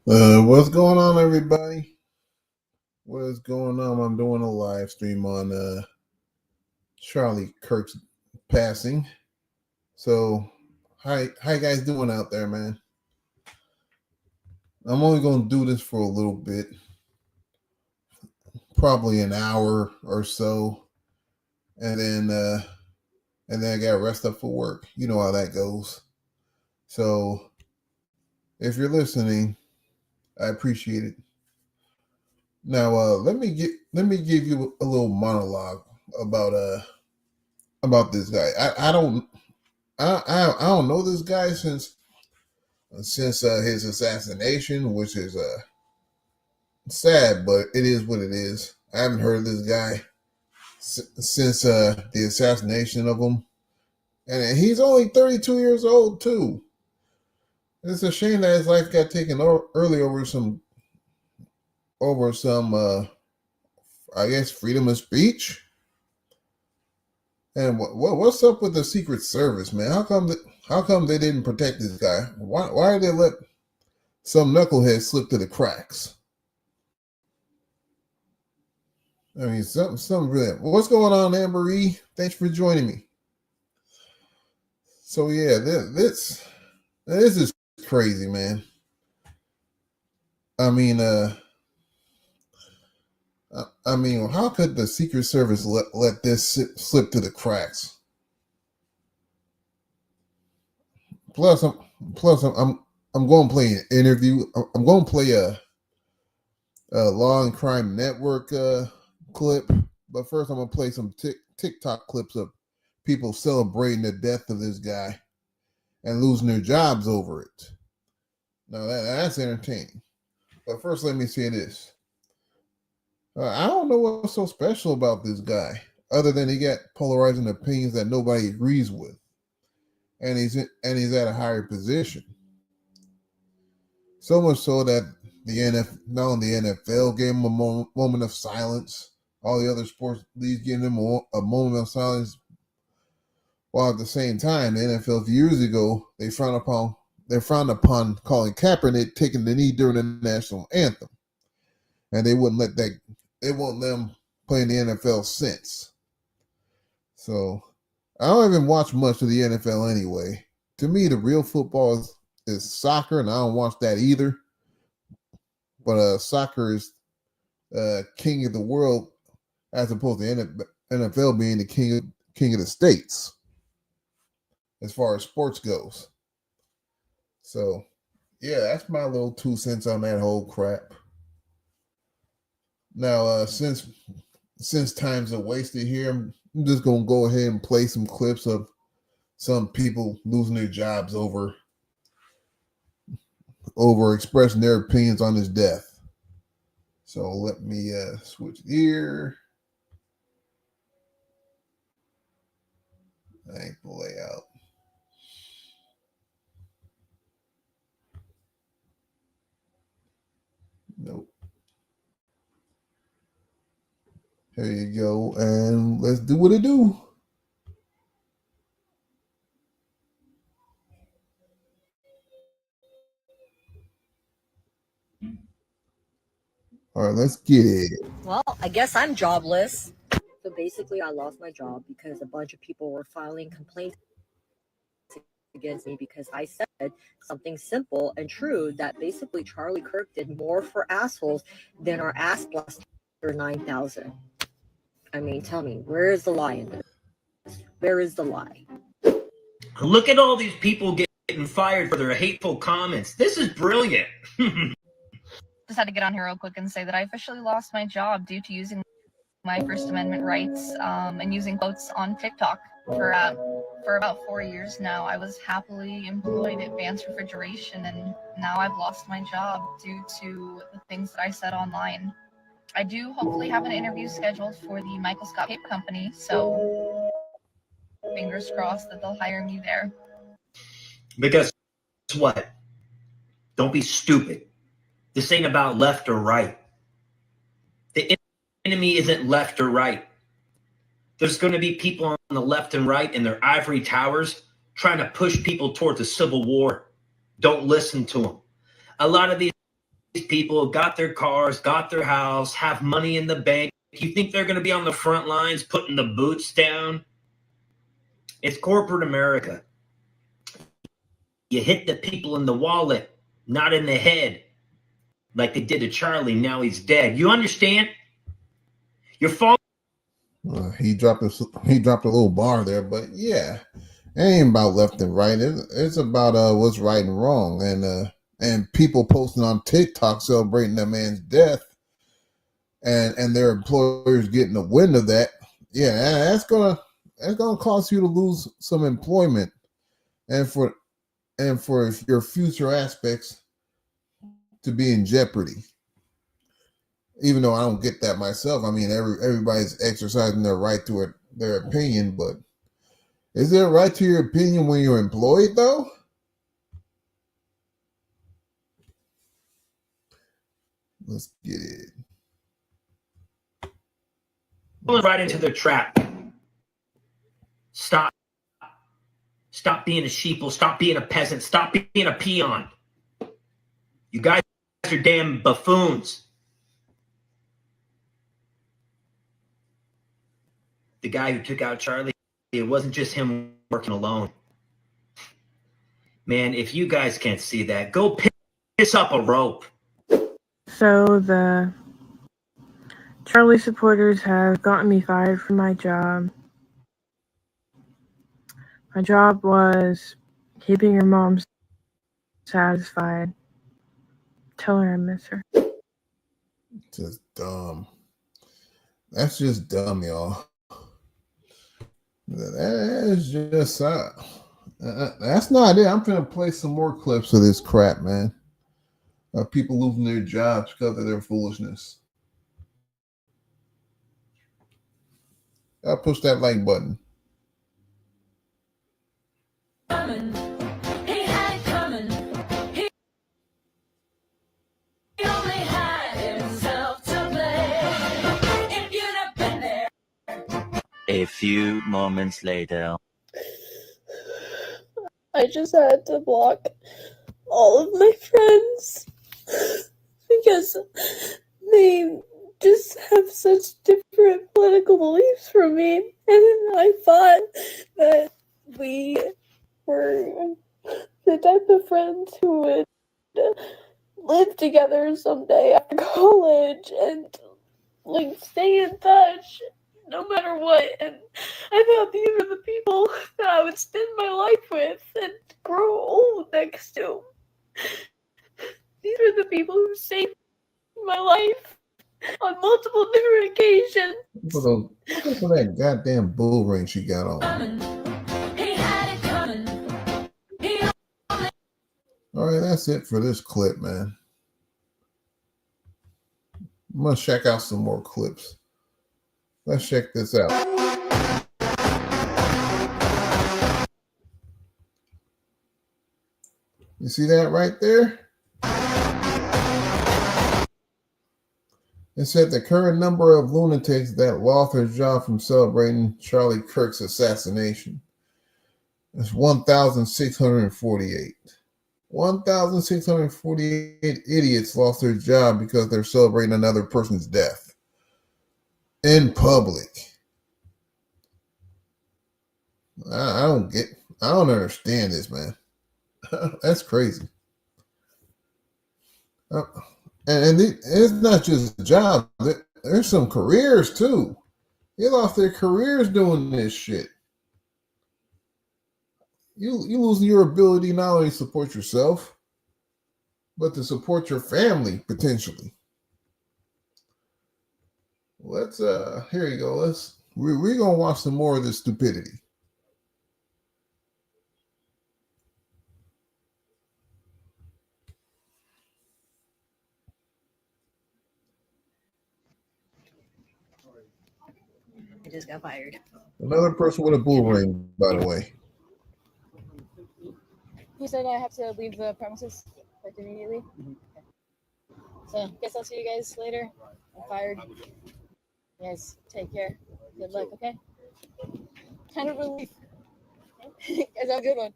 What's going on, everybody? What is going on? I'm doing a live stream on Charlie Kirk's passing. So, how you guys doing out there, man? I'm only gonna do this for a little bit, probably an hour or so, and then I got rest up for work. You know how that goes. So, if you're listening, I appreciate it. Now, let me give you a little monologue about this guy. I don't know this guy since his assassination, which is sad, but it is what it is. I haven't heard of this guy since the assassination of him, and he's only 32 years old too. It's a shame that his life got taken early over some I guess freedom of speech. And what's up with the Secret Service, man? How come they didn't protect this guy? Why did they let some knucklehead slip through the cracks? I mean, something really. What's going on, Amber E? Thanks for joining me. So yeah, this is crazy, man. I mean, how could the Secret Service let this slip through the cracks? Plus, I'm going to play an interview. I'm going to play a Law and Crime Network clip, but first I'm going to play some TikTok clips of people celebrating the death of this guy and losing their jobs over it. Now that's entertaining. But first, let me say this. I don't know what's so special about this guy, other than he got polarizing opinions that nobody agrees with, and he's at a higher position. So much so that not only the NFL gave him a moment of silence, all the other sports leagues gave him a moment of silence, while at the same time, the NFL a few years ago they frowned upon calling Kaepernick taking the knee during the national anthem, and they wouldn't let him play in the NFL since. So I don't even watch much of the NFL anyway. To me, the real football is soccer, and I don't watch that either. But soccer is king of the world, as opposed to NFL being the king of the states, as far as sports goes. So, yeah, that's my little 2 cents on that whole crap. Now, since time's are wasted here, I'm just gonna go ahead and play some clips of some people losing their jobs over expressing their opinions on his death. So let me switch here. I ain't the layout. Nope. Here you go, and let's do what it do. All right, let's get it. Well, I guess I'm jobless. So basically, I lost my job because a bunch of people were filing complaints against me because I said something simple and true that basically Charlie Kirk did more for assholes than our ass blaster 9000. I mean, tell me, where is the lie in this? Where is the lie? Look at all these people getting fired for their hateful comments. This is brilliant. Just had to get on here real quick and say that I officially lost my job due to using my First Amendment rights and using quotes on TikTok for about 4 years now. I was happily employed at Vance Refrigeration, and now I've lost my job due to the things that I said online. I do hopefully have an interview scheduled for the Michael Scott Paper Company, so fingers crossed that they'll hire me there. But guess what? Don't be stupid. This ain't about left or right. The enemy isn't left or right. There's going to be people on the left and right in their ivory towers trying to push people towards a civil war. Don't listen to them. A lot of these people got their cars, got their house, have money in the bank. You think they're going to be on the front lines putting the boots down? It's corporate America. You hit the people in the wallet, not in the head, like they did to Charlie. Now he's dead. You understand? You're falling. He dropped a little bar there, but yeah, it ain't about left and right. It's about what's right and wrong, and people posting on TikTok celebrating that man's death, and their employers getting a wind of that. Yeah, that's gonna cause you to lose some employment, and for your future aspects to be in jeopardy. Even though I don't get that myself, I mean everybody's exercising their right to their opinion, but is there a right to your opinion when you're employed though? Let's get it. Right into their trap. Stop being a sheeple. Stop being a peasant. Stop being a peon. You guys are damn buffoons. The guy who took out Charlie, it wasn't just him working alone. Man, if you guys can't see that, go piss up a rope. So the Charlie supporters have gotten me fired from my job. My job was keeping your mom satisfied. Tell her I miss her. Just dumb. That's just dumb, y'all. That is just that's not it. I'm gonna play some more clips of this crap, man. Of people losing their jobs because of their foolishness. I'll push that like button. He had it coming. He only had himself to blame. If you'd have been there. A few moments later. I just had to block all of my friends because they just have such different political beliefs from me, and I thought that we were the type of friends who would live together someday after college and like stay in touch no matter what. And I thought these were the people that I would spend my life with and grow old next to. These are the people who saved my life on multiple different occasions. Look at that goddamn bull ring she got on. He had it coming. All right, that's it for this clip, man. I'm gonna check out some more clips. Let's check this out. You see that right there? It said the current number of lunatics that lost their job from celebrating Charlie Kirk's assassination is 1,648. 1,648 idiots lost their job because they're celebrating another person's death in public. I don't understand this, man. That's crazy. And it's not just jobs. There's some careers too. They lost their careers doing this shit. You losing your ability not only to support yourself, but to support your family potentially. Let's here you go. We're gonna watch some more of this stupidity. I just got fired. Another person with a bull ring, by the way. You said I have to leave the premises like immediately. Okay. So guess I'll see you guys later. I'm fired. You guys take care. Good luck, okay? Kind of relief. Guys, have a good one.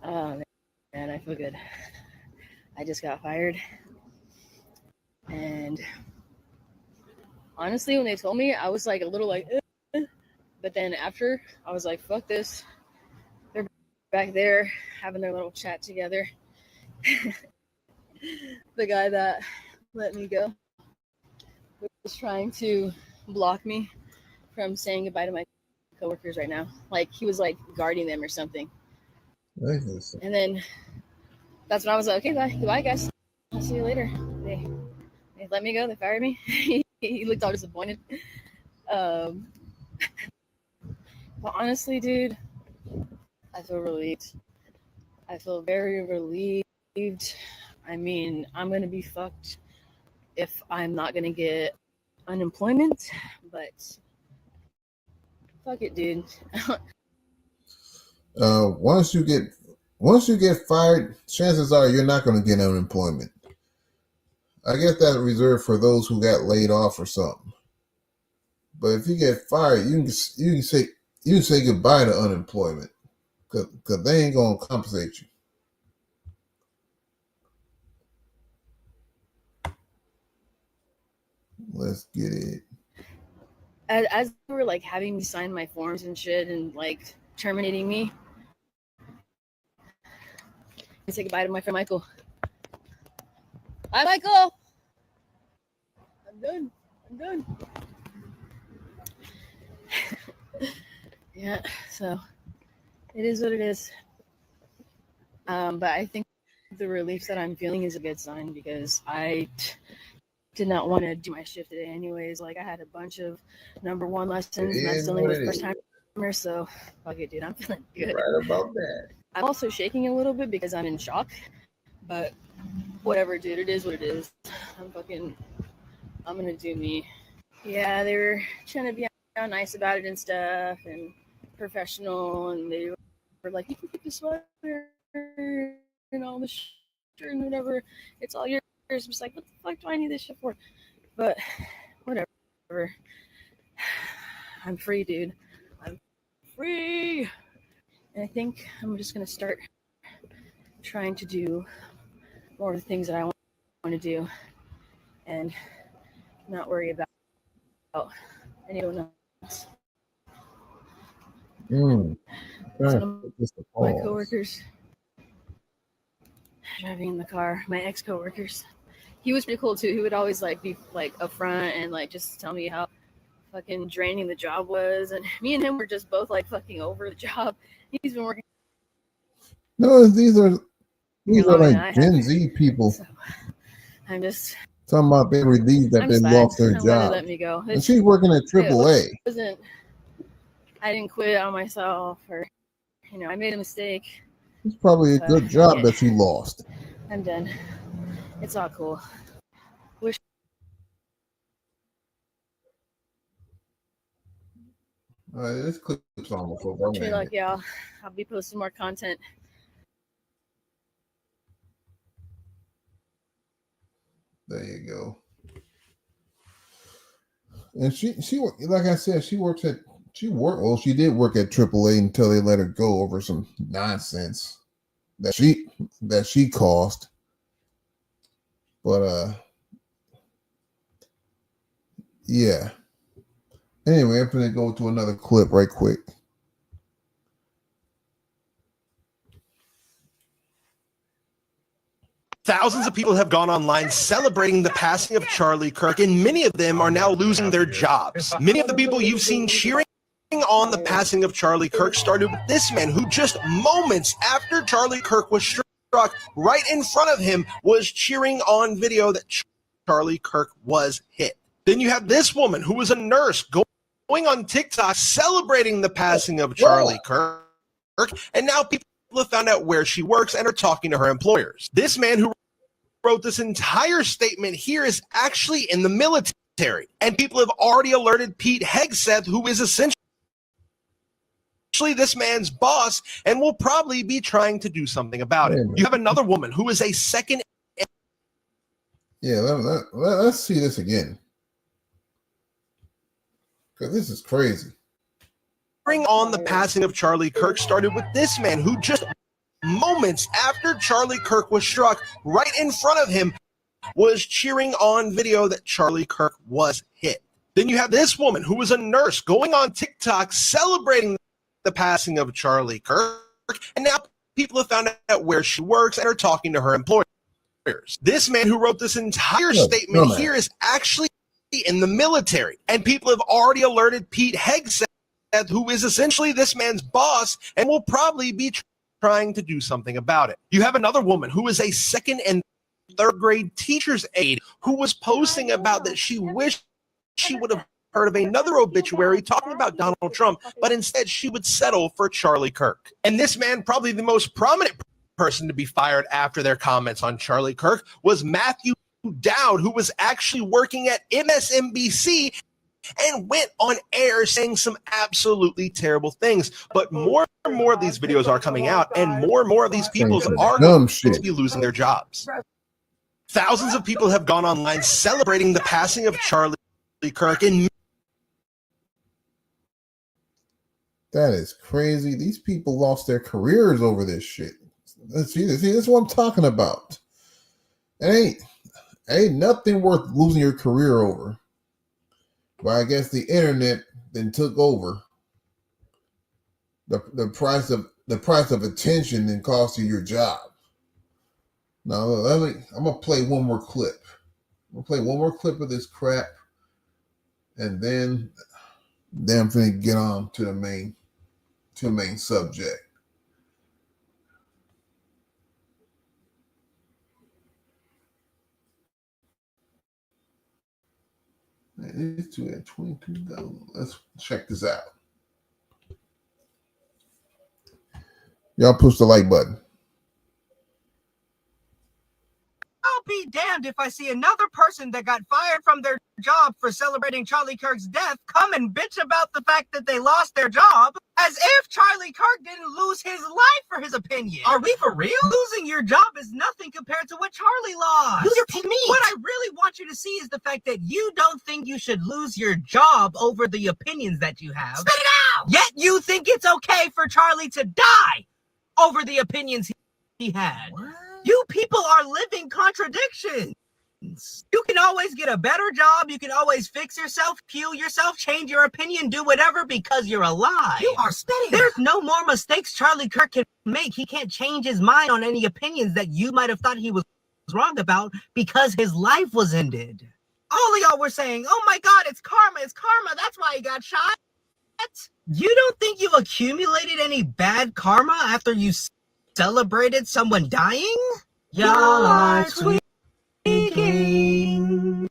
Oh man, I feel good. I just got fired. And honestly, when they told me, I was like a little like, but then after, I was like, fuck this. They're back there having their little chat together. The guy that let me go was trying to block me from saying goodbye to my coworkers right now. Like he was like guarding them or something. And then that's when I was like, okay, goodbye guys. I'll see you later. They let me go. They fired me. He looked all disappointed. But honestly, dude, I feel relieved. I feel very relieved. I mean, I'm gonna be fucked if I'm not gonna get unemployment, but fuck it, dude. Once you get fired, chances are you're not going to get unemployment. I guess that's reserved for those who got laid off or something. But if you get fired, you can say goodbye to unemployment because they ain't going to compensate you. Let's get it. As they were like having me sign my forms and shit and like terminating me, I say goodbye to my friend Michael. Hi, Michael. I'm done. Yeah, so it is what it is. But I think the relief that I'm feeling is a good sign because I did not want to do my shift today anyways. Like I had a bunch of number one lessons and that's dealing with first timers, so fuck it, dude. I'm feeling good. You're right about that. I'm also shaking a little bit because I'm in shock, but whatever, dude. It is what it is. I'm gonna do me. Yeah, they were trying to be nice about it and stuff and professional, and they were like, you can keep the sweater and all the shirt and whatever. It's all yours. I'm just like, what the fuck do I need this shit for? But whatever. I'm free, dude. I'm free. And I think I'm just going to start trying to do more of the things that I want to do and not worry about anyone else. My coworkers driving in the car, my ex-coworkers, he was pretty cool too. He would always like be like upfront and like just tell me how fucking draining the job was, and me and him were just both like fucking over the job. He's been working. No, these are like Gen Z people. So I'm just talking about they relieved that they lost their job. Let me go. And she's working at AAA. I didn't quit on myself, or I made a mistake. It's probably a good job that you lost. I'm done. It's all cool. Wish. This clip's almost over. Wish me luck, y'all. I'll be posting more content. There you go. And she like I said, she did work at AAA until they let her go over some nonsense that she caused. But yeah. Anyway, I'm gonna go to another clip right quick. Thousands of people have gone online celebrating the passing of Charlie Kirk, and many of them are now losing their jobs. Many of the people you've seen cheering on the passing of Charlie Kirk started with this man who just moments after Charlie Kirk was struck right in front of him was cheering on video that Charlie Kirk was hit. Then you have this woman who was a nurse going on TikTok celebrating the passing of Charlie Kirk, and now people have found out where she works and are talking to her employers. This man who wrote this entire statement here is actually in the military, and people have already alerted Pete Hegseth, who is essentially this man's boss and will probably be trying to do something about it. You have another woman who is a second. Yeah, let's see this again, because this is crazy. On the passing of Charlie Kirk started with this man who just moments after Charlie Kirk was struck, right in front of him, was cheering on video that Charlie Kirk was hit. Then you have this woman who was a nurse going on TikTok celebrating the passing of Charlie Kirk, and now people have found out where she works and are talking to her employers. This man who wrote this entire statement here is actually in the military, and people have already alerted Pete Hegseth, who is essentially this man's boss and will probably be trying to do something about it. You have another woman who is a second and third grade teacher's aide who was posting about that she wished she would have heard of another obituary talking about Donald Trump, but instead she would settle for Charlie Kirk. And this man, probably the most prominent person to be fired after their comments on Charlie Kirk, was Matthew Dowd, who was actually working at MSNBC and went on air saying some absolutely terrible things. But more and more of these videos are coming out, and more of these people are going to be losing their jobs. Thousands of people have gone online celebrating the passing of Charlie Kirk. And that is crazy. These people lost their careers over this shit. See, this is what I'm talking about. It ain't nothing worth losing your career over. But I guess the internet then took over. The price of attention then cost you your job. Now I'm gonna play one more clip. I'm gonna play one more clip of this crap, and then I'm gonna get on to the main subject. It's 22,000. Let's check this out. Y'all push the like button. I'll be damned if I see another person that got fired from their job for celebrating Charlie Kirk's death come and bitch about the fact that they lost their job, as if Charlie Kirk didn't lose his life for his opinion. Are we for real? Losing your job is nothing compared to what Charlie lost. Lose your meat. What I really want you to see is the fact that you don't think you should lose your job over the opinions that you have. Spit it out! Yet you think it's okay for Charlie to die over the opinions he had. What? You people are living contradictions. You can always get a better job. You can always fix yourself, heal yourself, change your opinion, do whatever because you're alive. You are spitting. There's no more mistakes Charlie Kirk can make. He can't change his mind on any opinions that you might have thought he was wrong about because his life was ended. All of y'all were saying, oh my God, it's karma. It's karma. That's why he got shot. You don't think you accumulated any bad karma after you celebrated someone dying? Y'all are tweaking.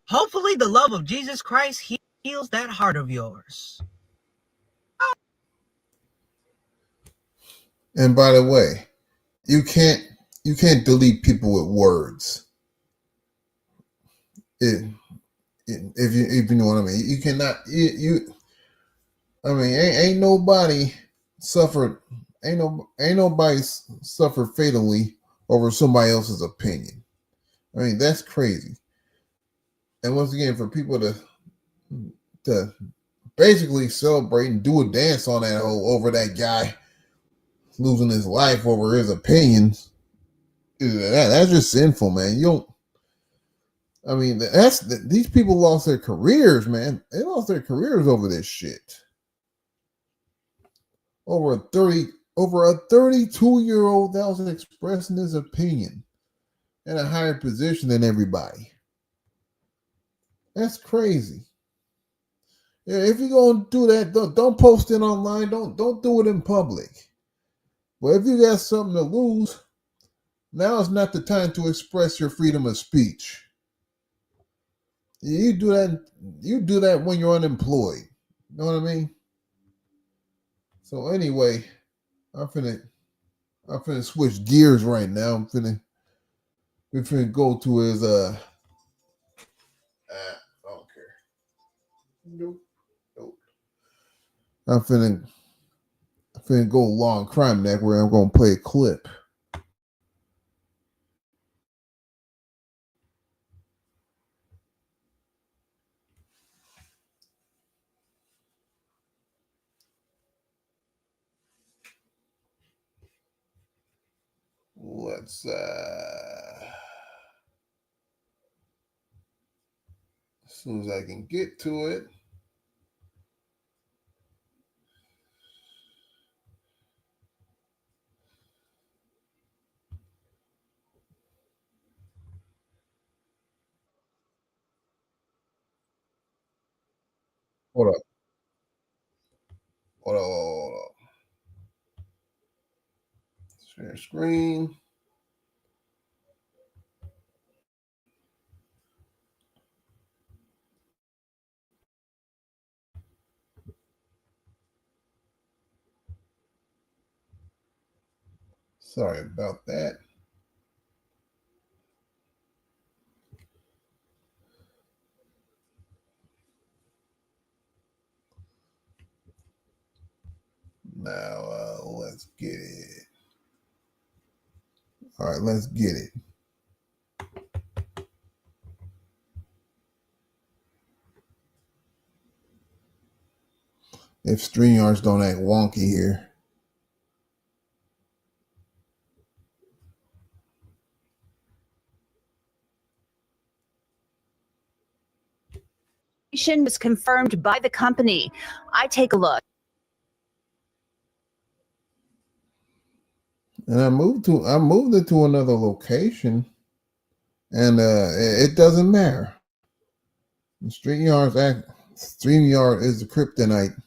Hopefully the love of Jesus Christ heals that heart of yours. And by the way, you can't delete people with words. If you know what I mean, you cannot. I mean, ain't nobody suffered. Ain't nobody suffered fatally over somebody else's opinion. I mean, that's crazy. And once again, for people to basically celebrate and do a dance on that over that guy losing his life over his opinions, that's just sinful, man. You don't. I mean, these people lost their careers, man. They lost their careers over this shit. Over a 32-year-old that was expressing his opinion in a higher position than everybody. That's crazy. Yeah, if you're gonna do that, don't post it online. Don't do it in public. But if you got something to lose, now is not the time to express your freedom of speech. You do that when you're unemployed. You know what I mean? So anyway, I'm finna switch gears right now. We're finna go to his I don't care. Nope. I'm finna go long crime neck where I'm gonna play a clip. let's as soon as I can get to it. Hold up. Hold up. Share screen. Sorry about that. Now let's get it. All right, let's get it. If StreamYards don't act wonky here. Was confirmed by the company. I take a look. And I moved it to another location, and it doesn't matter. StreamYard is the kryptonite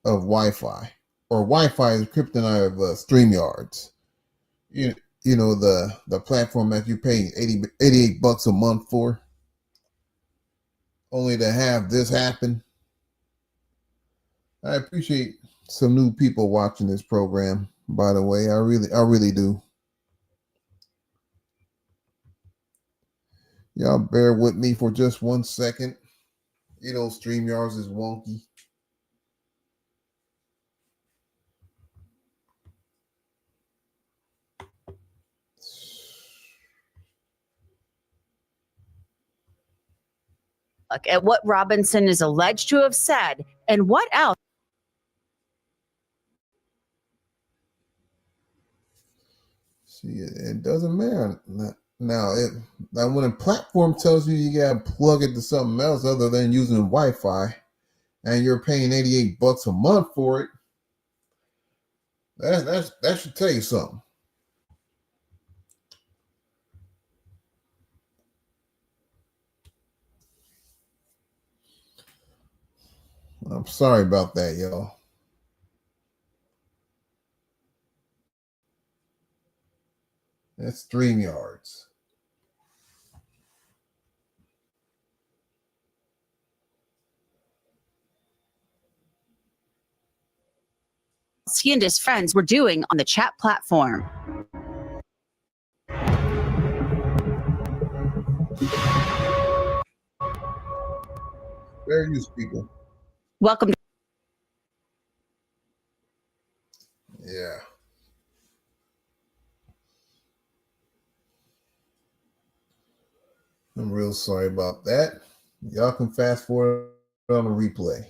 of Wi-Fi, or Wi-Fi is the kryptonite of StreamYards. You know the platform that you pay $88 a month for, only to have this happen. I appreciate some new people watching this program. By the way, I really do. Y'all bear with me for just 1 second. You know, StreamYards is wonky. Look at what Robinson is alleged to have said and what else. See, it doesn't matter. Now, when a platform tells you gotta plug it to something else other than using Wi-Fi, and you're paying $88 a month for it, that should tell you something. I'm sorry about that, y'all. That's StreamYards. He and his friends were doing on the chat platform. Fair use, people. Welcome. Yeah. I'm real sorry about that. Y'all can fast forward on the replay.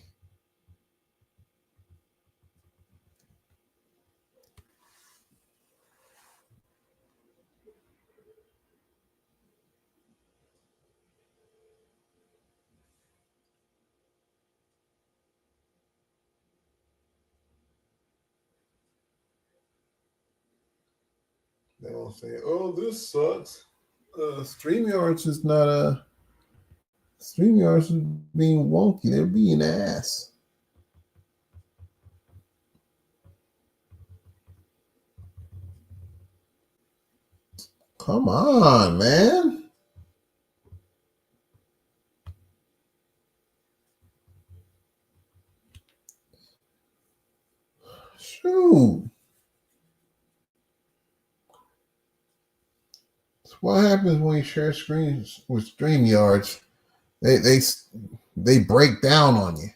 They won't say, "Oh, this sucks." StreamYards is not a. StreamYards is being wonky. They're being ass. Come on, man. Shoot. So what happens when you share screens with StreamYards? They break down on you.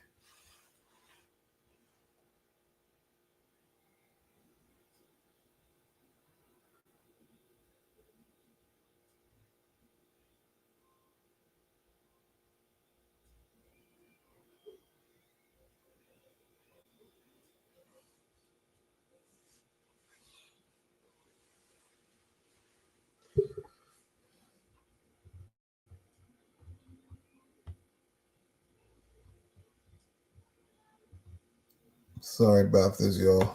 Sorry about this, y'all.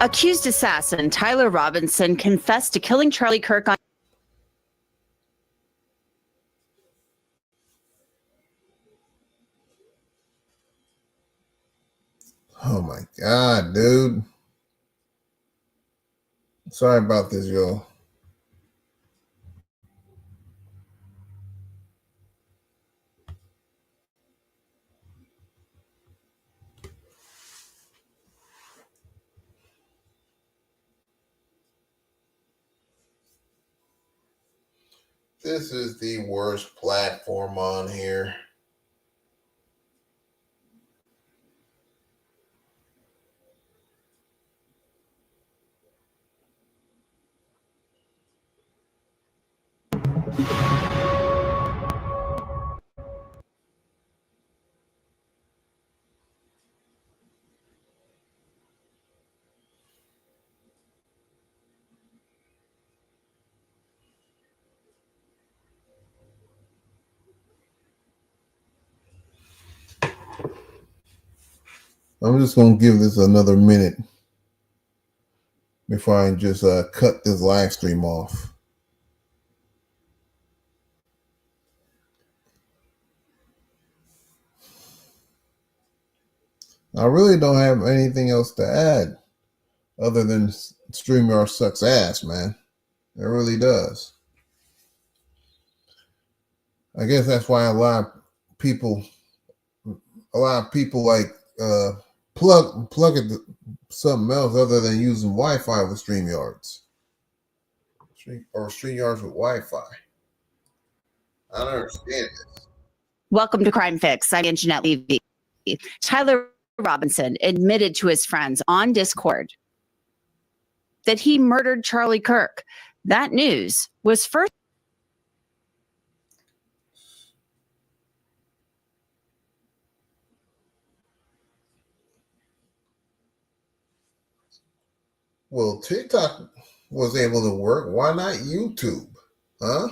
Accused assassin Tyler Robinson confessed to killing Charlie Kirk on. Oh my God, dude. Sorry about this, y'all. This is the worst platform on here. I'm just going to give this another minute before I just cut this live stream off. I really don't have anything else to add other than StreamYard sucks ass, man. It really does. I guess that's why a lot of people like plug it to something else other than using Wi-Fi with StreamYards or StreamYards with Wi-Fi. I don't understand this. Welcome to Crime Fix. I'm Anjanette Levy. Tyler Robinson admitted to his friends on Discord that he murdered Charlie Kirk. That news was first. Well, TikTok was able to work. Why not YouTube? Huh?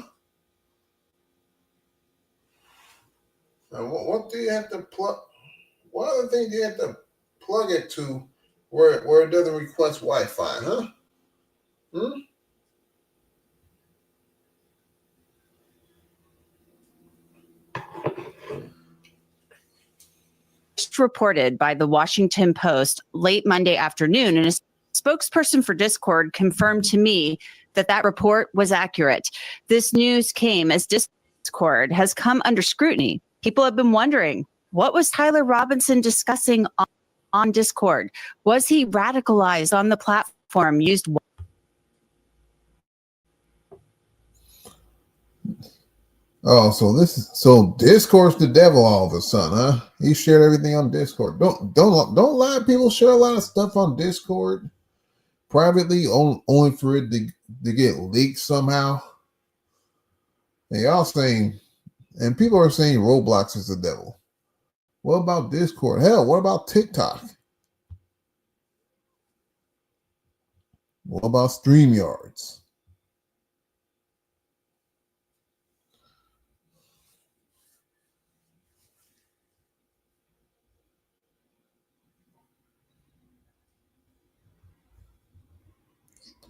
What do you have to plug? What other thing do you have to plug it to where it doesn't request Wi-Fi, huh? Reported by the Washington Post late Monday afternoon, and a spokesperson for Discord confirmed to me that report was accurate. This news came as Discord has come under scrutiny. People have been wondering, what was Tyler Robinson discussing on Discord? Was he radicalized on the platform used? Oh, so Discord's the devil all of a sudden, huh? He shared everything on Discord. Don't a lot of people share a lot of stuff on Discord privately, only for it to get leaked somehow. And y'all saying, and people are saying Roblox is the devil. What about Discord? Hell, what about TikTok? What about StreamYards?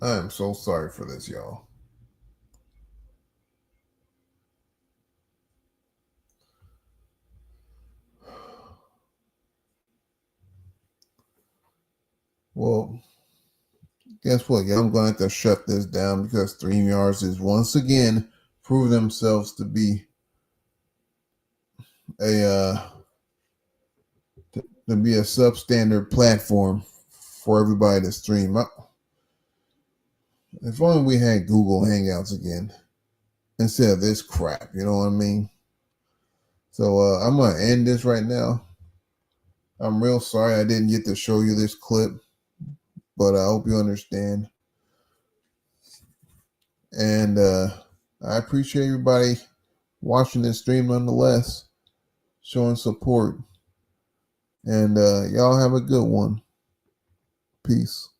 I am so sorry for this, y'all. Well, guess what? Yeah, I'm going to have to shut this down because StreamYards is once again proved themselves to be a substandard platform for everybody to stream. If only we had Google Hangouts again instead of this crap. You know what I mean? So I'm going to end this right now. I'm real sorry I didn't get to show you this clip, but I hope you understand. And I appreciate everybody watching this stream nonetheless, showing support. And y'all have a good one. Peace.